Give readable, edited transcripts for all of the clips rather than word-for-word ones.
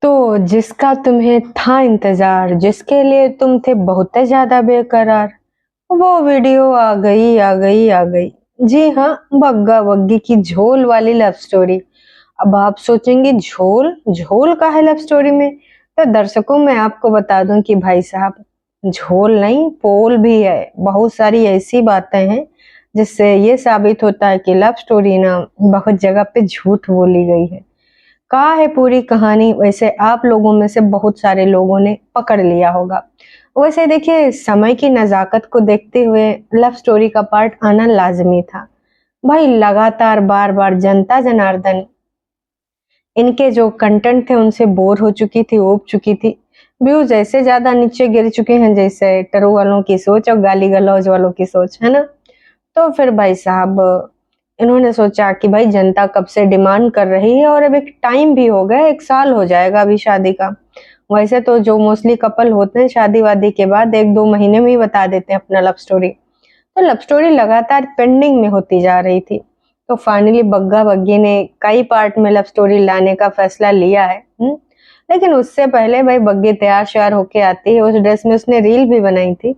तो जिसका तुम्हें था इंतजार, जिसके लिए तुम थे बहुत ज्यादा बेकरार, वो वीडियो आ गई आ गई आ गई। जी हाँ, बग्गा बग्गी की झोल वाली लव स्टोरी। अब आप सोचेंगे झोल झोल का है लव स्टोरी में। तो दर्शकों मैं आपको बता दूं कि भाई साहब, झोल नहीं पोल भी है। बहुत सारी ऐसी बातें हैं जिससे ये साबित होता है कि लव स्टोरी ना बहुत जगह पे झूठ बोली गई है। का है पूरी कहानी, वैसे आप लोगों में से बहुत सारे लोगों ने पकड़ लिया होगा। वैसे देखिए, समय की नजाकत को देखते हुए लव स्टोरी का पार्ट आना लाजमी था। भाई लगातार बार बार जनता जनार्दन इनके जो कंटेंट थे उनसे बोर हो चुकी थी, ऊब चुकी थी। व्यूज ऐसे ज्यादा नीचे गिर चुके हैं जैसे टरू वालों की सोच और गाली गलौज वालों की सोच, है ना। तो फिर भाई साहब, इन्होंने सोचा कि भाई जनता कब से डिमांड कर रही है और अब एक टाइम भी हो गया, 1 साल हो जाएगा अभी शादी का। वैसे तो जो मोस्टली कपल होते हैं शादी वादी के बाद 1-2 महीने में ही बता देते हैं अपना लव स्टोरी। तो लव स्टोरी लगातार पेंडिंग में होती जा रही थी। तो फाइनली बग्गा बग्गी ने कई पार्ट में लव स्टोरी लाने का फैसला लिया है। लेकिन उससे पहले भाई बग्गी तैयार श्यार होके आती है, उस ड्रेस में उसने रील भी बनाई थी।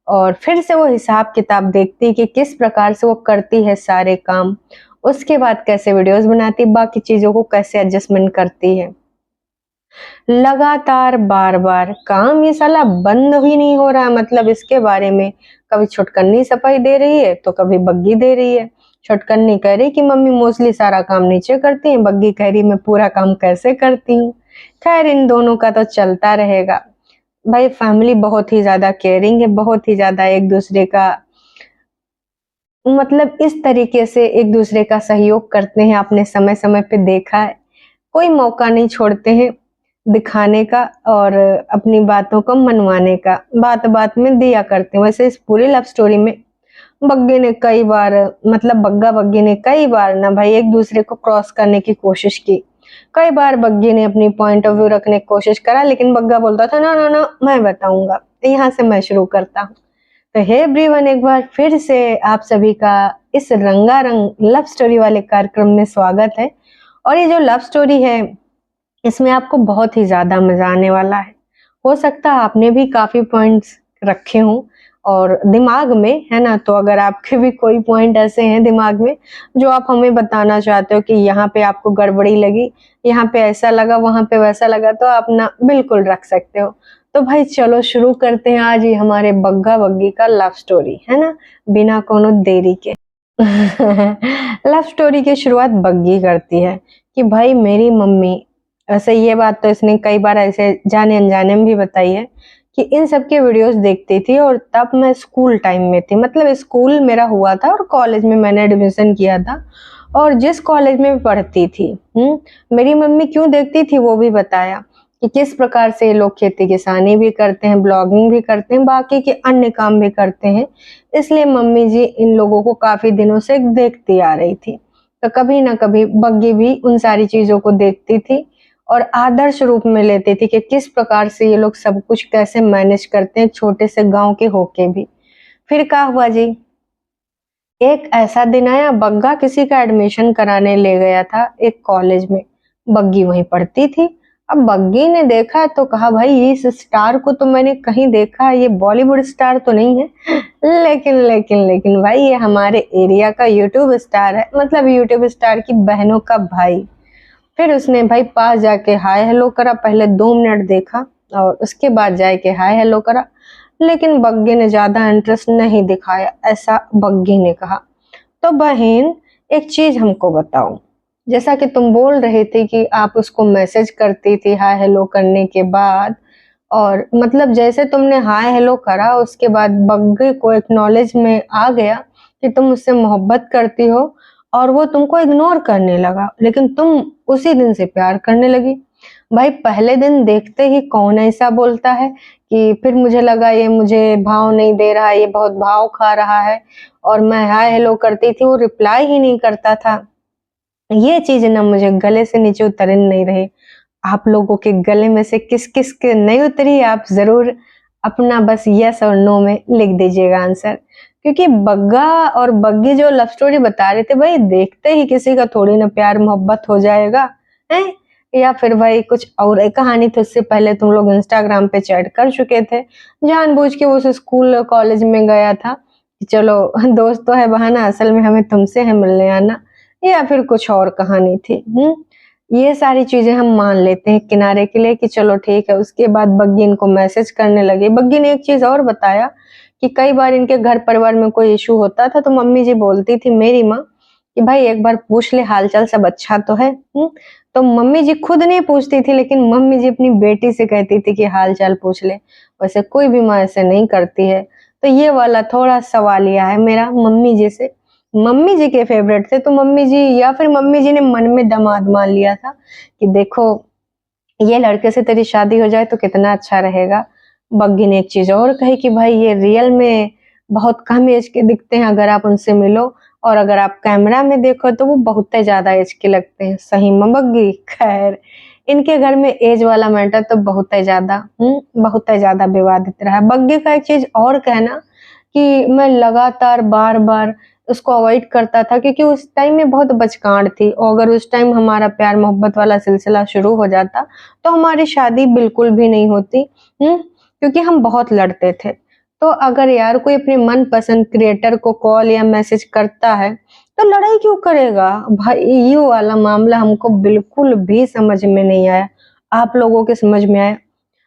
और फिर से वो हिसाब किताब देखती कि किस प्रकार से वो करती है सारे काम, उसके बाद कैसे वीडियोस बनाती, बाकी चीजों को कैसे एडजस्टमेंट करती है। लगातार बार बार काम ये साला बंद ही नहीं हो रहा। मतलब इसके बारे में कभी छुटकन्नी सफाई दे रही है तो कभी बग्गी दे रही है। छुटकन्नी कह रही कि मम्मी मोस्टली सारा काम नीचे करती हैं, बग्गी कह रही मैं पूरा काम कैसे करती हूँ। खैर इन दोनों का तो चलता रहेगा। भाई फैमिली बहुत ही ज्यादा केयरिंग है, बहुत ही ज्यादा एक दूसरे का मतलब इस तरीके से एक दूसरे का सहयोग करते हैं। आपने समय समय पे देखा है, कोई मौका नहीं छोड़ते हैं दिखाने का और अपनी बातों को मनवाने का, बात बात में दिया करते हैं। वैसे इस पूरी लव स्टोरी में बग्गे ने कई बार मतलब बग्गा बग्गी ने कई बार ना भाई एक दूसरे को क्रॉस करने की कोशिश की। कई बार बग्गी ने अपनी पॉइंट ऑफ व्यू रखने की कोशिश करा, लेकिन बग्गा बोलता था ना ना ना मैं बताऊंगा, यहाँ से मैं शुरू करता हूँ। तो हे एवरीवन, एक बार फिर से आप सभी का इस रंगारंग लव स्टोरी वाले कार्यक्रम में स्वागत है। और ये जो लव स्टोरी है इसमें आपको बहुत ही ज्यादा मजा आने वाला है। हो सकता है आपने भी काफी पॉइंट्स रखे हों और दिमाग में, है ना। तो अगर आपके भी कोई पॉइंट ऐसे हैं दिमाग में जो आप हमें बताना चाहते हो कि यहाँ पे आपको गड़बड़ी लगी, यहाँ पे ऐसा लगा, वहां पे वैसा लगा, तो आप ना बिल्कुल रख सकते हो। तो भाई चलो शुरू करते हैं आज ही हमारे बग्गा बग्गी का लव स्टोरी, है ना, बिना कोनो देरी के। लव स्टोरी की शुरुआत बग्गी करती है कि भाई मेरी मम्मी, वैसे ये बात तो इसने कई बार ऐसे जाने अनजाने में भी बताई है कि इन सब के वीडियोस देखती थी और तब मैं स्कूल टाइम में थी। मतलब स्कूल मेरा हुआ था और कॉलेज में मैंने एडमिशन किया था और जिस कॉलेज में पढ़ती थी मेरी मम्मी क्यों देखती थी वो भी बताया कि किस प्रकार से ये लोग खेती किसानी भी करते हैं, ब्लॉगिंग भी करते हैं, बाकी के अन्य काम भी करते हैं। इसलिए मम्मी जी इन लोगों को काफी दिनों से देखती आ रही थी। तो कभी ना कभी बग्गी भी उन सारी चीजों को देखती थी और आदर्श रूप में लेती थी कि किस प्रकार से ये लोग सब कुछ कैसे मैनेज करते हैं, छोटे से गांव के होके भी। फिर क्या हुआ जी, एक ऐसा दिन आया, बग्गा किसी का एडमिशन कराने ले गया था एक कॉलेज में। बग्गी वहीं पढ़ती थी। अब बग्गी ने देखा तो कहा भाई इस स्टार को तो मैंने कहीं देखा है, ये बॉलीवुड स्टार तो नहीं है। लेकिन भाई ये हमारे एरिया का यूट्यूब स्टार है, मतलब यूट्यूब स्टार की बहनों का भाई। फिर उसने भाई पास जाके हाय हेलो करा, पहले 2 मिनट देखा और उसके बाद जाके हाय हेलो करा। लेकिन बग्गी ने ज्यादा इंटरेस्ट नहीं दिखाया, ऐसा बग्गी ने कहा। तो बहन एक चीज हमको बताओ, जैसा कि तुम बोल रही थी कि आप उसको मैसेज करती थी हाय हेलो करने के बाद, और मतलब जैसे तुमने हाय हेलो करा उसके बाद बग्गी को एक्नॉलेज में आ गया कि तुम उससे मोहब्बत करती हो और वो तुमको इग्नोर करने लगा, लेकिन तुम उसी दिन से प्यार करने लगी। भाई पहले दिन देखते ही कौन ऐसा बोलता है कि फिर मुझे लगा ये मुझे भाव नहीं दे रहा है, ये बहुत भाव खा रहा है, और मैं हाय हेलो करती थी वो रिप्लाई ही नहीं करता था। ये चीज ना मुझे गले से नीचे उतर नहीं रही। आप लोगों के गले में से किस किस के नहीं उतरी, आप जरूर अपना बस यस और नो में लिख दीजिएगा आंसर। क्योंकि बग्गा और बग्गी जो लव स्टोरी बता रहे थे, भाई देखते ही किसी का थोड़ी ना प्यार मोहब्बत हो जाएगा है। या फिर भाई कुछ और एक कहानी थी, उससे पहले तुम लोग इंस्टाग्राम पे चैट कर चुके थे, जानबूझ के वो उस स्कूल कॉलेज में गया था कि चलो दोस्त तो है बहाना, असल में हमें तुमसे है मिलने आना, या फिर कुछ और कहानी थी। ये सारी चीजें हम मान लेते हैं किनारे के लिए कि चलो ठीक है। उसके बाद बग्गी इनको मैसेज करने लगे। बग्गी ने एक चीज और बताया कि कई बार इनके घर परिवार में कोई इशू होता था तो मम्मी जी बोलती थी, मेरी माँ, कि भाई एक बार पूछ ले हालचाल, सब अच्छा तो है। तो मम्मी जी खुद नहीं पूछती थी, लेकिन मम्मी जी अपनी बेटी से कहती थी कि हाल चाल पूछ ले। वैसे कोई भी माँ ऐसे नहीं करती है। तो ये वाला थोड़ा सवालिया है मेरा मम्मी जी से। मम्मी जी के फेवरेट थे तो मम्मी जी, या फिर मम्मी जी ने मन में दमाद मान लिया था कि देखो ये लड़के से तेरी शादी हो जाए तो कितना अच्छा रहेगा। बग्गी ने एक चीज और कही कि भाई ये रियल में बहुत कम एज के दिखते हैं अगर आप उनसे मिलो, और अगर आप कैमरा में देखो तो वो बहुत ही ज्यादा एज के लगते हैं। सही में बग्गी। खैर, इनके घर में एज वाला मैटर तो बहुत ही ज्यादा बहुत ही ज्यादा विवादित रहा है। बग्गी का एक चीज और कहना कि मैं लगातार बार बार उसको अवॉइड करता था क्योंकि उस टाइम में बहुत बचकांड थी, और अगर उस टाइम हमारा प्यार मोहब्बत वाला सिलसिला शुरू हो जाता तो हमारी शादी बिल्कुल भी नहीं होती। क्योंकि हम बहुत लड़ते थे। तो अगर यार कोई अपने मनपसंद क्रिएटर को कॉल या मैसेज करता है तो लड़ाई क्यों करेगा भाई। ये वाला मामला हमको बिल्कुल भी समझ में नहीं आया। आप लोगों के समझ में आया?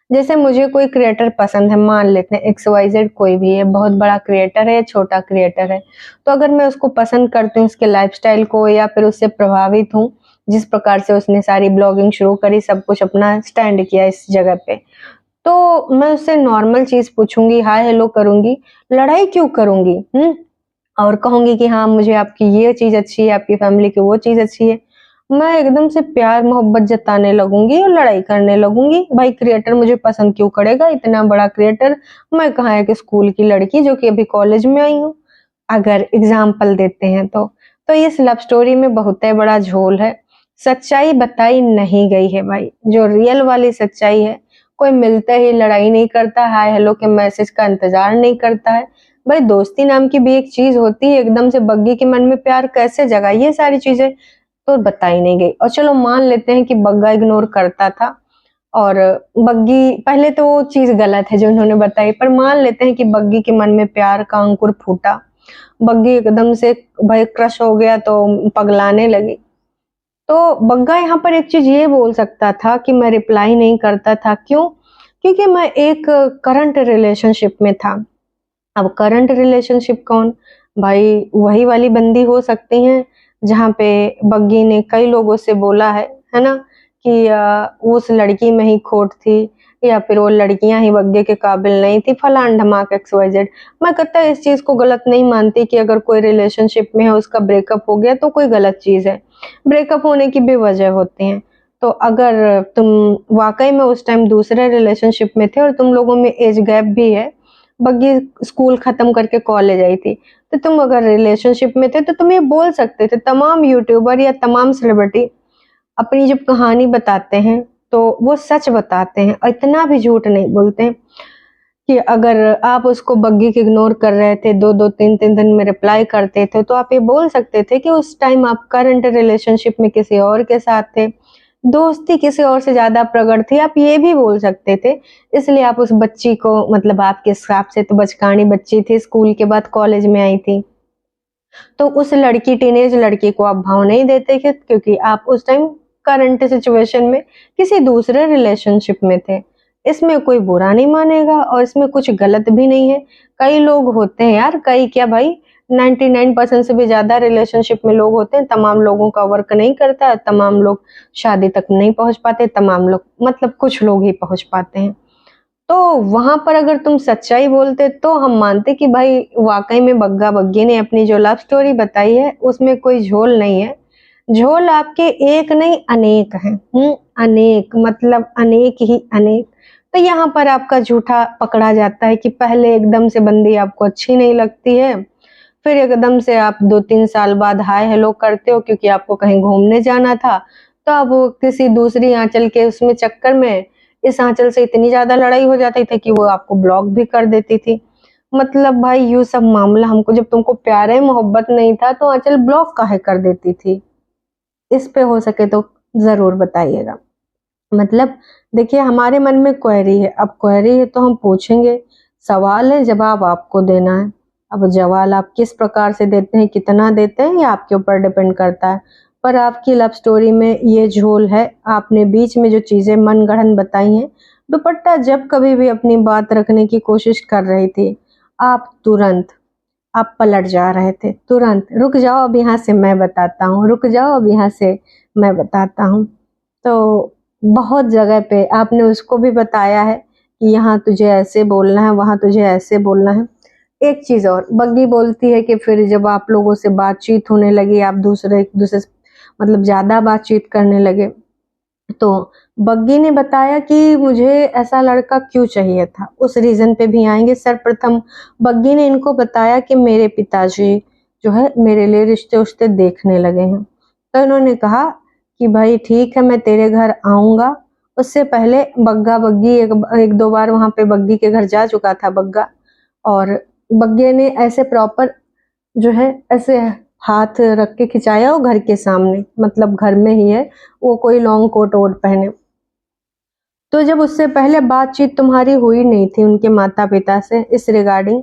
जैसे मुझे कोई क्रिएटर पसंद है, मान लेते हैं XYZ, कोई भी है, बहुत बड़ा क्रिएटर है या छोटा क्रिएटर है, तो अगर मैं उसको पसंद करती हूँ, उसके लाइफस्टाइल को, या फिर उससे प्रभावित हूँ, जिस प्रकार से उसने सारी ब्लॉगिंग शुरू करी, सब कुछ अपना स्टैंड किया इस जगह पे, तो मैं उससे नॉर्मल चीज पूछूंगी, हाय हेलो करूंगी, लड़ाई क्यों करूंगी। और कहूंगी कि हाँ मुझे आपकी ये चीज अच्छी है, आपकी फैमिली की वो चीज अच्छी है। मैं एकदम से प्यार मोहब्बत जताने लगूंगी और लड़ाई करने लगूंगी। भाई क्रिएटर मुझे पसंद क्यों करेगा, इतना बड़ा क्रिएटर, मैं कहाँ एक स्कूल की लड़की जो कि अभी कॉलेज में आई हूँ, अगर एग्जाम्पल देते हैं तो इस लव स्टोरी में बहुत ही बड़ा झोल है। सच्चाई बताई नहीं गई है भाई, जो रियल वाली सच्चाई है। कोई मिलते ही लड़ाई नहीं करता, हाय हेलो के मैसेज का इंतजार नहीं करता है। भाई दोस्ती नाम की भी एक चीज होती है, एकदम से बग्गी के मन में प्यार कैसे जगा, ये सारी चीजें तो बताई नहीं गई। और चलो मान लेते हैं कि बग्गा इग्नोर करता था, और बग्गी, पहले तो वो चीज गलत है जो उन्होंने बताई, पर मान लेते हैं कि बग्गी के मन में प्यार का अंकुर फूटा, बग्गी एकदम से भाई क्रश हो गया तो पगलाने लगी। तो बग्गा यहाँ पर एक चीज ये बोल सकता था कि मैं रिप्लाई नहीं करता था, क्यों? क्योंकि मैं एक करंट रिलेशनशिप में था। अब करंट रिलेशनशिप कौन? भाई वही वाली बंदी हो सकती हैं जहाँ पे बग्गी ने कई लोगों से बोला है ना, कि उस लड़की में ही खोट थी, या फिर वो लड़कियां ही बग्गे के काबिल नहीं थी, फलान ढमाक XYZ। मैं कतई इस चीज को गलत नहीं मानती कि अगर कोई रिलेशनशिप में है, उसका ब्रेकअप हो गया तो कोई गलत चीज है। ब्रेकअप होने की भी वजह होती है। तो अगर तुम वाकई में उस टाइम दूसरे रिलेशनशिप में थे और तुम लोगों में एज गैप भी है, बग्गी स्कूल खत्म करके कॉलेज आई थी, तो तुम अगर रिलेशनशिप में थे तो तुम ये बोल सकते थे। तमाम यूट्यूबर या तमाम सेलिब्रिटी अपनी जब कहानी बताते हैं तो वो सच बताते हैं, और इतना भी झूठ नहीं बोलते हैं कि अगर आप उसको बग्गी के इग्नोर कर रहे थे, 2-2 3-3 दिन में रिप्लाई करते थे, तो आप ये बोल सकते थे कि उस टाइम आप करंट रिलेशनशिप में किसी और के साथ थे, दोस्ती किसी और से ज्यादा प्रकट थी, आप ये भी बोल सकते थे। इसलिए आप उस बच्ची को, मतलब आपके हिसाब से तो बचकानी बच्ची थी, स्कूल के बाद कॉलेज में आई थी, तो उस लड़की, टीनेज लड़की को आप भाव नहीं देते थे क्योंकि आप उस टाइम करंट सिचुएशन में किसी दूसरे रिलेशनशिप में थे। इसमें कोई बुरा नहीं मानेगा और इसमें कुछ गलत भी नहीं है। कई लोग होते हैं यार, कई क्या भाई, 99% से भी ज्यादा रिलेशनशिप में लोग होते हैं। तमाम लोगों का वर्क नहीं करता है, तमाम लोग शादी तक नहीं पहुंच पाते, तमाम लोग, मतलब कुछ लोग ही पहुंच पाते हैं। तो वहां पर अगर तुम सच्चाई बोलते तो हम मानते कि भाई वाकई में बग्गा बग्गी ने अपनी जो लव स्टोरी बताई है उसमें कोई झोल नहीं है। झोल आपके एक नहीं अनेक हैं। अनेक, मतलब अनेक ही अनेक। तो यहाँ पर आपका झूठा पकड़ा जाता है कि पहले एकदम से बंदी आपको अच्छी नहीं लगती है, फिर एकदम से आप 2-3 साल बाद हाय हेलो करते हो क्योंकि आपको कहीं घूमने जाना था, तो अब वो किसी दूसरी आंचल के उसमें चक्कर में इस आंचल से इतनी ज्यादा लड़ाई हो जाती थी कि वो आपको ब्लॉक भी कर देती थी। मतलब भाई यू सब मामला हमको, जब तुमको प्यार है मोहब्बत नहीं था तो आंचल ब्लॉक काहे कर देती थी? इस पे हो सके तो जरूर बताइएगा। मतलब देखिए हमारे मन में क्वेरी है, अब क्वेरी है तो हम पूछेंगे, सवाल है जवाब आपको देना है। अब जवाब आप किस प्रकार से देते हैं, कितना देते हैं, ये आपके ऊपर डिपेंड करता है। पर आपकी लव स्टोरी में ये झोल है, आपने बीच में जो चीज़ें मनगढ़ंत बताई हैं, दुपट्टा जब कभी भी अपनी बात रखने की कोशिश कर रही थी, आप पलट जा रहे थे, तुरंत रुक जाओ अब यहाँ से मैं बताता हूँ, रुक जाओ अब यहाँ से मैं बताता हूँ। तो बहुत जगह पे आपने उसको भी बताया है कि यहाँ तुझे ऐसे बोलना है, वहाँ तुझे ऐसे बोलना है। एक चीज़ और, बग्गी बोलती है कि फिर जब आप लोगों से बातचीत होने लगी, आप एक दूसरे से मतलब ज़्यादा बातचीत करने लगे, तो बग्गी ने बताया कि मुझे ऐसा लड़का क्यों चाहिए था, उस रीज़न पे भी आएँगे। सर्वप्रथम बग्गी ने इनको बताया कि मेरे पिताजी जो है मेरे लिए रिश्ते-वुश्ते देखने लगे हैं। तो इन्होंने कहा कि भाई ठीक है मैं तेरे घर आऊँगा। उससे पहले बग्गा-बग्गी एक दो बार वहाँ पे बग्गी के घर जा चुका था बग्गा, और बग्गे ने ऐसे प्रॉपर जो है ऐसे हाथ रख के खिंचाया वो घर के सामने, मतलब घर में ही है, वो कोई लॉन्ग कोट वोट पहने। तो जब उससे पहले बातचीत तुम्हारी हुई नहीं थी उनके माता-पिता से इस रिगार्डिंग,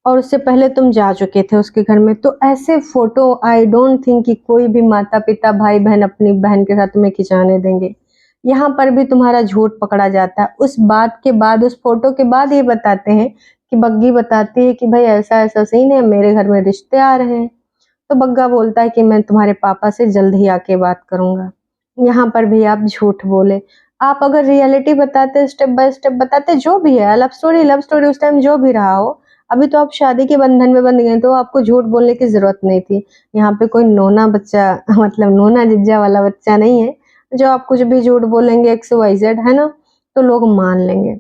और उससे पहले तुम जा चुके थे उसके घर में, तो ऐसे फ़ोटो आई डोंट थिंक कि कोई भी माता-पिता, भाई-बहन अपनी बहन के साथ तुम्हें खिंचाने देंगे। यहाँ पर भी तुम्हारा झूठ पकड़ा जाता है। उस बात के बाद, उस फ़ोटो के बाद ये बताते हैं कि बग्गी बताती है कि भई ऐसा-ऐसा सीन है, मेरे घर में रिश्ते आ रहे हैं। तो बग्गा बोलता है कि मैं तुम्हारे पापा से जल्द ही आके बात करूँगा। यहाँ पर भी आप झूठ बोले। आप अगर रियलिटी बताते, स्टेप बाय स्टेप बताते, जो भी है, लव स्टोरी उस टाइम जो भी रहा हो, अभी तो आप शादी के बंधन में बंध गए, तो आपको झूठ बोलने की ज़रूरत नहीं थी। यहाँ पे कोई नोना बच्चा मतलब नोना जिज्जा वाला बच्चा नहीं है, जो आप कुछ भी झूठ बोलेंगे एक्स वाई ज़ेड, है ना? तो लोग मान लेंगे।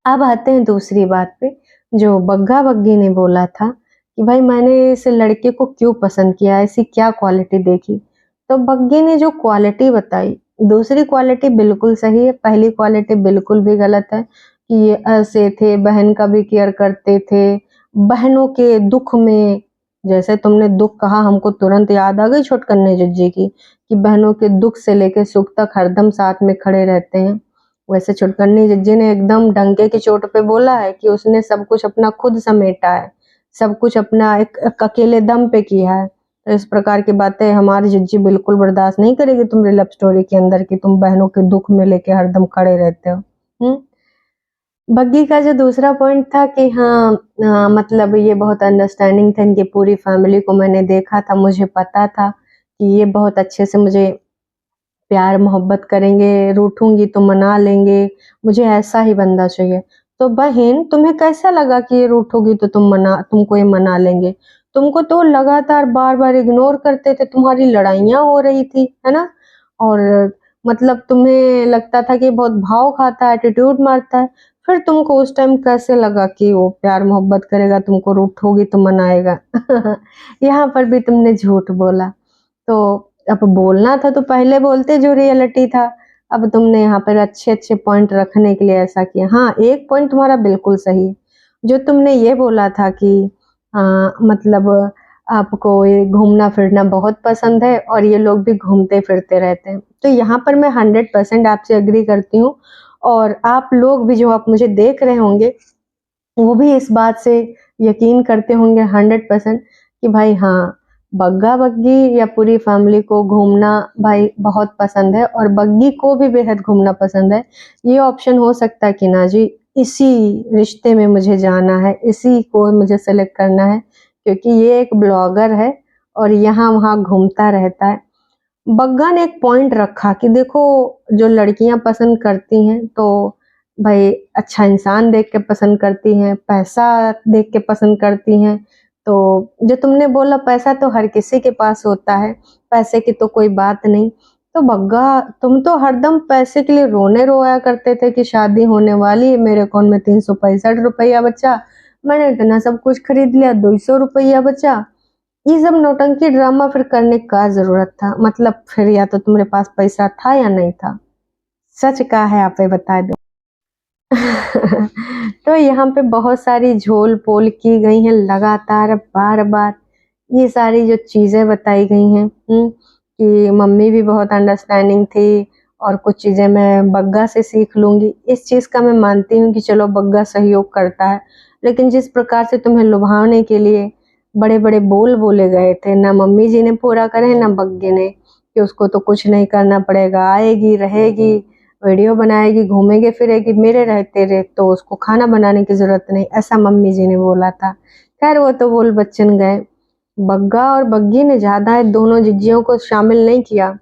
अब आते हैं दूसरी बात पे, जो बग्गा-बग्गी ने बोला था कि भाई मैंने इस लड़के को क्यों पसंद किया, ऐसी क्या क्वालिटी देखी? तो बग्गी ने जो क्वालिटी बताई, दूसरी क्वालिटी बिल्कुल सही है, पहली क्वालिटी बिल्कुल भी गलत है कि ये ऐसे थे, बहन का भी केयर करते थे, बहनों के दुःख में, जैसे तुमने दुःख कहा हमको तुरंत याद आ गई छोटकन्ने जिज्जी की, कि बहनों के दुःख से लेके सुख तक हरदम साथ में खड़े रहते हैं। वैसे छुटकन्नी जिज्जी ने एकदम डंके की चोट पे बोला है कि उसने सब कुछ अपना खुद समेटा है, सब कुछ अपना एक अकेले दम पे किया है। तो इस प्रकार की बातें हमारी जिज्जी बिल्कुल बर्दाश्त नहीं करेगी तुम्हारी लव स्टोरी के अंदर कि तुम बहनों के दुःख में लेके हरदम खड़े रहते हो। हुँ? बग्गी का जो दूसरा पॉइंट था कि हाँ मतलब ये बहुत अंडरस्टैंडिंग थे, इनकी पूरी फैमिली को मैंने देखा था, मुझे पता था कि ये बहुत अच्छे से मुझे प्यार मोहब्बत करेंगे, रूठूँगी तो मना लेंगे, मुझे ऐसा ही बंदा चाहिए। तो बहन तुम्हें कैसा लगा कि ये रूठोगी तो तुमको ये मना लेंगे? तुमको तो लगातार बार-बार इग्नोर करते थे, तुम्हारी लड़ाइयाँ हो रही थी, है ना? और मतलब तुम्हें लगता था कि बहुत भाव खाता है, एटीट्यूड मारता है, फिर तुमको उस टाइम कैसे लगा कि वो प्यार मोहब्बत करेगा, तुमको रूठोगी तो मनाएगा? यहाँ पर भी तुमने झूठ बोला। तो अब बोलना था तो पहले बोलते जो रियलिटी था। अब तुमने यहाँ पर अच्छे-अच्छे पॉइंट रखने के लिए ऐसा किया। हाँ, एक पॉइंट तुम्हारा बिल्कुल सही है। जो तुमने ये बोला था कि मतलब आपको ये घूमना-फिरना बहुत पसंद है और ये लोग भी घूमते-फिरते रहते हैं। तो यहाँ पर मैं 100% आपसे एग्री करती हूँ, और आप लोग भी जो आप मुझे देख रहे होंगे, वो भी इस बात से यकीन करते होंगे 100% कि भाई हाँ, बग्गा-बग्गी या पूरी फैमिली को घूमना भाई बहुत पसंद है और बग्गी को भी बेहद घूमना पसंद है। ये ऑप्शन हो सकता है कि ना जी, इसी रिश्ते में मुझे जाना है, इसी को मुझे सेलेक्ट करना है, क्योंकि ये एक ब्लॉगर है और यहाँ-वहाँ घूमता रहता है। बग्गा ने एक पॉइंट रखा कि देखो, जो लड़कियाँ पसंद करती हैं तो भाई अच्छा इंसान देख के पसंद करती हैं, पैसा देख के पसंद करती हैं। तो जो तुमने बोला पैसा तो हर किसी के पास होता है, पैसे की तो कोई बात नहीं। तो बग्गा तुम तो हरदम पैसे के लिए रोया करते थे कि शादी होने वाली है, मेरे अकाउंट में 365 रुपया बचा, मैंने इतना सब कुछ खरीद लिया, 200 रुपया बचा। ये सब नौटंकी ड्रामा फिर करने का ज़रूरत था? मतलब फिर या तो तुम्हारे पास पैसा था या नहीं था? सच क्या है आप ये बता दो। तो यहाँ पे बहुत सारी झोल-पोल की गई हैं लगातार, बार-बार। ये सारी जो चीज़ें बताई गई हैं, कि मम्मी भी बहुत अंडरस्टैंडिंग थी और कुछ चीज़ें मैं बग्गा से सीख लूँगी। इस चीज़ का मैं मानती हूँ कि चलो बग्गा सहयोग करता है, लेकिन जिस प्रकार से तुम्हें लुभाने के लिए बड़े-बड़े बोल बोले गए थे, ना मम्मी जी ने पूरा करे ना बग्गे ने, कि उसको तो कुछ नहीं करना पड़ेगा, आएगी, रहेगी, वीडियो बनाएगी, घूमेगी फिरेगी, मेरे रहते रे तो उसको खाना बनाने की ज़रूरत नहीं, ऐसा मम्मी जी ने बोला था। खैर वो तो बोल बच्चन गए। बग्गा और बग्गी ने ज़्यादा दोनों जिज्जियों को शामिल नहीं किया।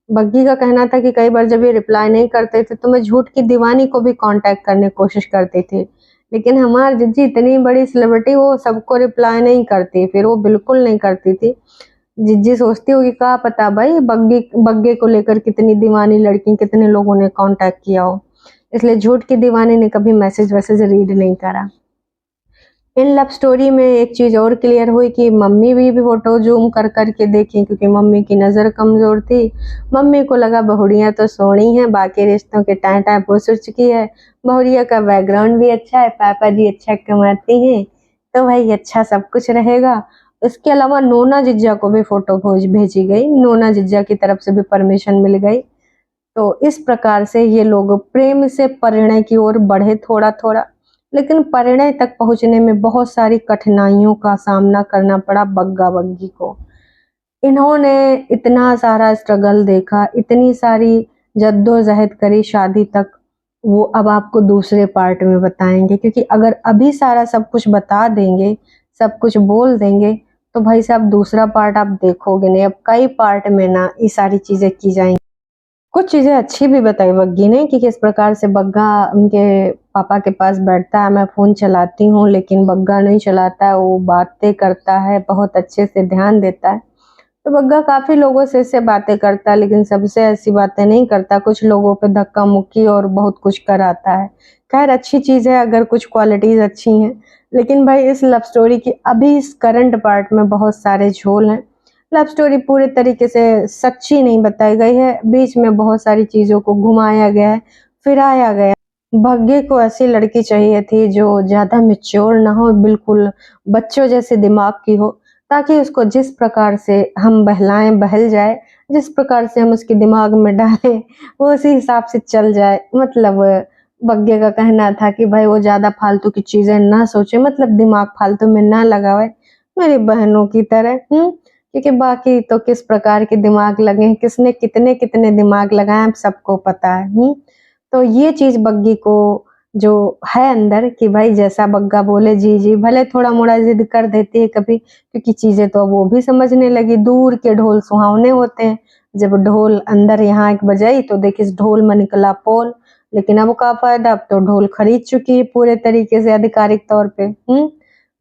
बग्गी का कहना था कि कई बार जब ये रिप्लाई नहीं करते थे तो मैं झूठ की दीवानी को भी कांटेक्ट करने की कोशिश करती थी। लेकिन हमारी जिज्जी इतनी बड़ी सेलिब्रिटी, वो सबको रिप्लाई नहीं करती, फिर वो बिल्कुल नहीं करती थी। जिज्जी सोचती होगी क्या पता भाई बग्गी बग्गे को लेकर कितनी दीवानी लड़की कितने लोगों ने कांटेक्ट किया हो। इसलिए झूठ की दीवानी ने कभी मैसेज वैसेज रीड नहीं करा। इन लव स्टोरी में एक चीज़ और क्लियर हुई कि मम्मी भी फोटो जूम कर कर के देखी, क्योंकि मम्मी की नज़र कमज़ोर थी। मम्मी को लगा बहुड़ियाँ तो सोनी हैं, बाकी रिश्तों के टाइम टाइम हो चुकी है, बहुड़िया का बैकग्राउंड भी अच्छा है, पापा जी अच्छा कमाती हैं, तो भाई अच्छा सब कुछ रहेगा। इसके अलावा नोना जिज्जा को भी फोटो भेजी गई, नोना जिज्जा की तरफ से भी परमिशन मिल गई। तो इस प्रकार से ये लोग प्रेम से परिणय की ओर बढ़े थोड़ा थोड़ा, लेकिन परिणय तक पहुंचने में बहुत सारी कठिनाइयों का सामना करना पड़ा बग्गा बग्गी को। इन्होंने इतना सारा स्ट्रगल देखा, इतनी सारी जद्दोजहद करी शादी तक, वो अब आपको दूसरे पार्ट में बताएंगे, क्योंकि अगर अभी सारा सब कुछ बता देंगे, सब कुछ बोल देंगे, तो भाई साहब दूसरा पार्ट आप देखोगे नहीं। अब कई पार्ट में ना ये सारी चीजें की जाएंगी। कुछ चीज़ें अच्छी भी बताई बग्गी ने कि किस प्रकार से बग्गा उनके पापा के पास बैठता है, मैं फ़ोन चलाती हूँ लेकिन बग्गा नहीं चलाता है, वो बातें करता है, बहुत अच्छे से ध्यान देता है। तो बग्गा काफ़ी लोगों से ऐसे बातें करता है, लेकिन सबसे ऐसी बातें नहीं करता, कुछ लोगों पे धक्का मुक्की और बहुत कुछ कराता है। खैर अच्छी चीज़ है अगर कुछ क्वालिटीज़ अच्छी हैं, लेकिन भाई इस लव स्टोरी की अभी इस करंट पार्ट में बहुत सारे झोल हैं। लव स्टोरी पूरे तरीके से सच्ची नहीं बताई गई है, बीच में बहुत सारी चीज़ों को घुमाया गया है, फिराया गया। भाग्य को ऐसी लड़की चाहिए थी जो ज़्यादा मैच्योर ना हो, बिल्कुल बच्चों जैसे दिमाग की हो, ताकि उसको जिस प्रकार से हम बहलाएं बहल जाए, जिस प्रकार से हम उसके दिमाग में डालें वो उसी हिसाब से चल जाए। मतलब भाग्य का कहना था कि भाई वो ज़्यादा फालतू की चीज़ें ना सोचे, मतलब दिमाग फालतू में ना लगावे, मेरी बहनों की तरह। क्योंकि बाकी तो किस प्रकार के दिमाग लगे हैं, किसने कितने कितने दिमाग लगाए हैं, सबको पता है। तो ये चीज़ बग्गी को जो है अंदर कि भाई जैसा बग्गा बोले जी जी, भले थोड़ा मोड़ा जिद कर देती है कभी, क्योंकि चीजें तो वो भी समझने लगी, दूर के ढोल सुहावने होते हैं। जब ढोल अंदर यहाँ एक बजाई तो देखिए इस ढोल में निकला पोल, लेकिन अब का फायदा, अब तो ढोल खरीद चुकी है पूरे तरीके से आधिकारिक तौर पे।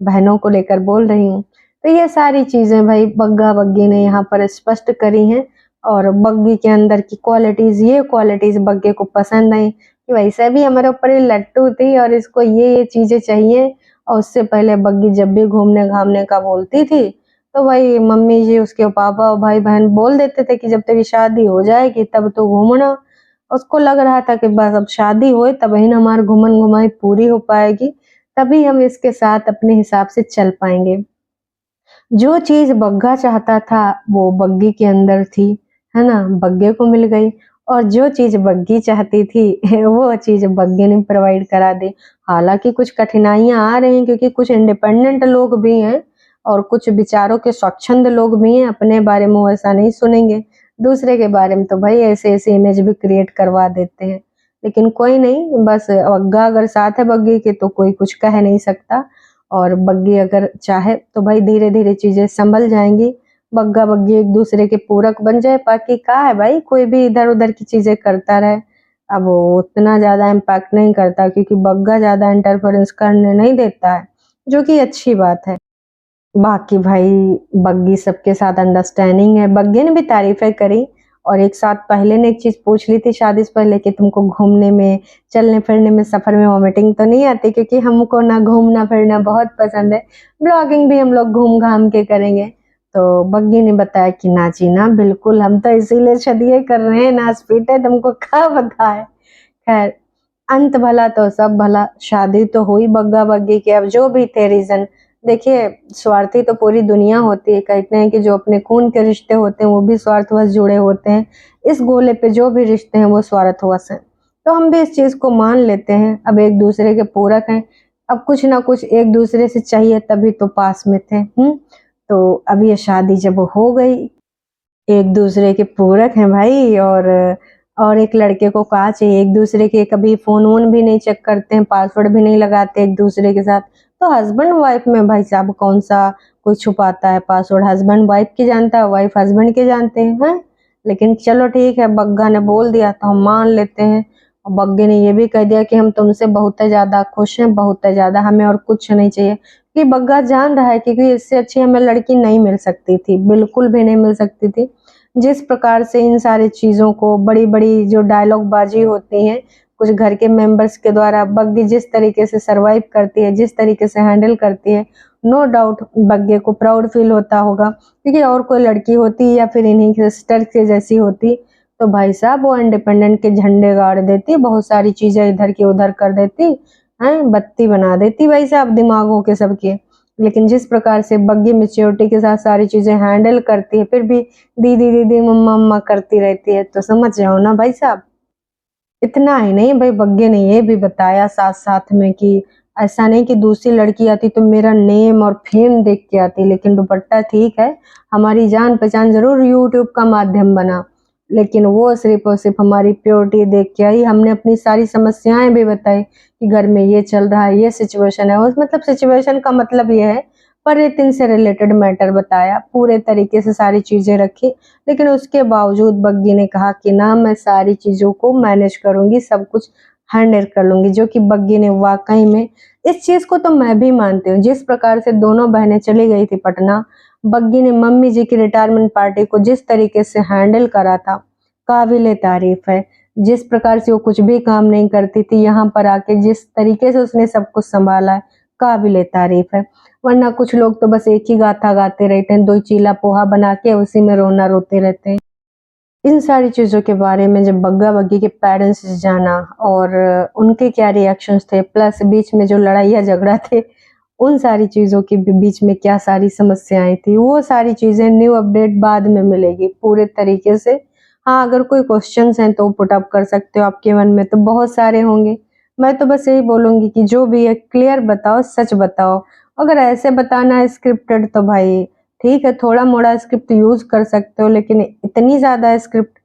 बहनों को लेकर बोल रही हूँ। तो ये सारी चीजें भाई बग्गा बग्गी ने यहाँ पर स्पष्ट करी हैं, और बग्गी के अंदर की क्वालिटीज, ये क्वालिटीज बग्गे को पसंद आई कि वैसे भी हमारे ऊपर ये लट्टू थी और इसको ये चीजें चाहिए। और उससे पहले बग्गी जब भी घूमने घामने का बोलती थी तो भाई मम्मी जी उसके पापा और भाई बहन बोल देते थे कि जब तेरी शादी हो जाएगी तब तो घूमना। उसको लग रहा था कि बस अब शादी होए तब ही ना हमारी घुमन घुमाई पूरी हो पाएगी, तभी हम इसके साथ अपने हिसाब से चल पाएंगे। जो चीज़ बग्गा चाहता था वो बग्गी के अंदर थी, है ना? बग्गे को मिल गई, और जो चीज़ बग्गी चाहती थी वो चीज़ बग्गे ने प्रोवाइड करा दी। हालाँकि कुछ कठिनाइयाँ आ रही हैं, क्योंकि कुछ इंडिपेंडेंट लोग भी हैं और कुछ विचारों के स्वच्छंद लोग भी हैं, अपने बारे में वो ऐसा नहीं सुनेंगे, दूसरे के बारे में तो भाई ऐसे-ऐसे इमेज भी क्रिएट करवा देते हैं। लेकिन कोई नहीं, बस बग्गा अगर साथ है बग्गी के तो कोई कुछ कह नहीं सकता, और बग्गी अगर चाहे तो भाई धीरे-धीरे चीज़ें सँभल जाएँगी। बग्गा बग्गी एक दूसरे के पूरक बन जाए, बाकी क्या है भाई, कोई भी इधर-उधर की चीज़ें करता रहे। अब वो उतना ज़्यादा इम्पैक्ट नहीं करता, क्योंकि बग्गा ज़्यादा इंटरफेरेंस करने नहीं देता है, जो कि अच्छी बात है। बाकी भाई बग्गी सबके साथ अंडरस्टैंडिंग है, बग्गी ने भी तारीफ़ें करी, और एक साथ पहले ने एक चीज़ पूछ ली थी शादी से पहले कि तुमको घूमने में, चलने-फिरने में, सफ़र में वॉमिटिंग तो नहीं आती? क्योंकि हमको ना घूमना-फिरना बहुत पसंद है, ब्लॉगिंग भी हम लोग घूम-घाम के करेंगे। तो बग्गी ने बताया कि ना जी ना, बिल्कुल हम तो इसीलिए शादियाँ कर रहे हैं, नाच-पीटे तुमको क्या पता है। खैर अंत भला तो सब भला, शादी तो हुई बग्गा बग्गी की, अब जो भी थे रीज़न देखिए, स्वार्थी तो पूरी दुनिया होती है। कहते हैं कि जो अपने खून के रिश्ते होते हैं वो भी स्वार्थवश जुड़े होते हैं। इस गोले पे जो भी रिश्ते हैं वो स्वार्थवश हैं। तो हम भी इस चीज़ को मान लेते हैं। अब एक दूसरे के पूरक हैं। अब कुछ ना कुछ एक दूसरे से चाहिए तभी तो पास में थे। तो अब ये शादी जब हो गई, एक दूसरे के पूरक हैं भाई, और एक लड़के को कहा चाहिए, एक दूसरे के कभी फ़ोन वोन भी नहीं चेक करते हैं, पासवर्ड भी नहीं लगाते एक दूसरे के साथ। तो हस्बैंड वाइफ में भाई साहब कौन-सा कोई छुपाता है पासवर्ड? हस्बैंड वाइफ के जानता है, वाइफ हस्बैंड के जानते हैं। लेकिन चलो ठीक है, बग्गा ने बोल दिया तो हम मान लेते हैं। और बग्गे ने ये भी कह दिया कि हम तुमसे बहुत ज़्यादा खुश हैं, बहुत ज़्यादा, हमें और कुछ नहीं चाहिए। कि बग्गा जान रहा है क्योंकि इससे अच्छी हमें लड़की नहीं मिल सकती थी, बिल्कुल भी नहीं मिल सकती थी। जिस प्रकार से इन सारी चीज़ों को बड़ी-बड़ी जो डायलॉग बाजी होती हैं, कुछ घर के मेंबर्स के द्वारा बग्गी जिस तरीके से सर्वाइव करती है, जिस तरीके से हैंडल करती है, नो डाउट बग्गे को प्राउड फील होता होगा। क्योंकि और कोई लड़की होती या फिर इन्हीं के सिस्टर के जैसी होती, तो भाई साहब वो इंडिपेंडेंट के झंडे गाड़ देती, बहुत सारी चीज़ें इधर की उधर कर देती, हैं? बत्ती बना देती भाई साहब दिमागों के सबके। लेकिन जिस प्रकार से बग्गी मैच्योरिटी के साथ सारी चीज़ें हैंडल करती है, फिर भी दीदी, दीदी, मम्मा, मम्मा करती रहती है, तो समझ जाओ ना भाई साहब। इतना ही नहीं भाई, बग्गे ने ये भी बताया साथ-साथ में कि ऐसा नहीं कि दूसरी लड़की आती तो मेरा नेम और फेम देख के आती, लेकिन दुपट्टा ठीक है, हमारी जान-पहचान ज़रूर यूट्यूब का माध्यम बना, लेकिन वो सिर्फ़ और सिर्फ़ हमारी प्योरिटी देख के आई। हमने अपनी सारी समस्याएँ भी बताई कि घर में ये चल रहा है, ये सिचुएशन है। उस मतलब सिचुएशन का मतलब ये है, पर्यटन से रिलेटेड मैटर बताया, पूरे तरीके से सारी चीज़ें रखी। लेकिन उसके बावजूद बग्गी ने कहा कि ना मैं सारी चीज़ों को मैनेज करूँगी, सब कुछ हैंडल कर लूँगी, जो कि बग्गी ने वाक़ई में इस चीज़ को तो मैं भी मानती हूँ। जिस प्रकार से दोनों बहनें चली गई थी पटना, बग्गी ने मम्मी जी की रिटायरमेंट पार्टी को जिस तरीके से हैंडल करा था, काबिल-ए-तारीफ़ है। जिस प्रकार से वो कुछ भी काम नहीं करती थी, यहाँ पर आके जिस तरीके से उसने सब कुछ सँभाला है, काबिल-ए-तारीफ़ है। वरना कुछ लोग तो बस एक ही गाथा गाते रहते हैं, 2 चीला पोहा बना के उसी में रोना रोते रहते हैं। इन सारी चीज़ों के बारे में जब बग्गा-बग्गी के पेरेंट्स ने जाना और उनके क्या रिएक्शंस थे, प्लस बीच में जो लड़ाइया-झगड़ा थे, उन सारी चीज़ों के बीच में क्या सारी समस्याएँ थी, वो सारी चीज़ें न्यू अपडेट बाद में मिलेगी पूरे तरीके से। हाँ, अगर कोई क्वेश्चन्स हैं तो पुट अप कर सकते हो, आपके मन में तो बहुत सारे होंगे। मैं तो बस यही बोलूँगी कि जो भी है क्लियर बताओ, सच बताओ। अगर ऐसे बताना है स्क्रिप्टेड तो भाई ठीक है, थोड़ा-मोड़ा स्क्रिप्ट यूज़ कर सकते हो, लेकिन इतनी ज़्यादा स्क्रिप्ट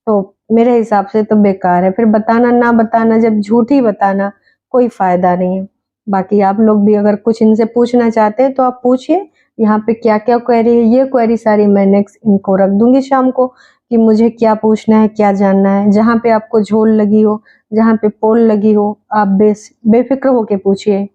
तो मेरे हिसाब से तो बेकार है। फिर बताना ना बताना, जब झूठ ही बताना, कोई फ़ायदा नहीं है। बाकी आप लोग भी अगर कुछ इनसे पूछना चाहते हैं तो आप पूछिए। यहाँ पे क्या-क्या क्वेरी है, ये क्वेरी सारी मैं नेक्स्ट इनको रख दूँगी शाम को कि मुझे क्या पूछना है, क्या जानना है। जहाँ पे आपको झोल लगी हो, जहाँ पे पोल लगी हो, आप बेफ़िक्र होके पूछिए।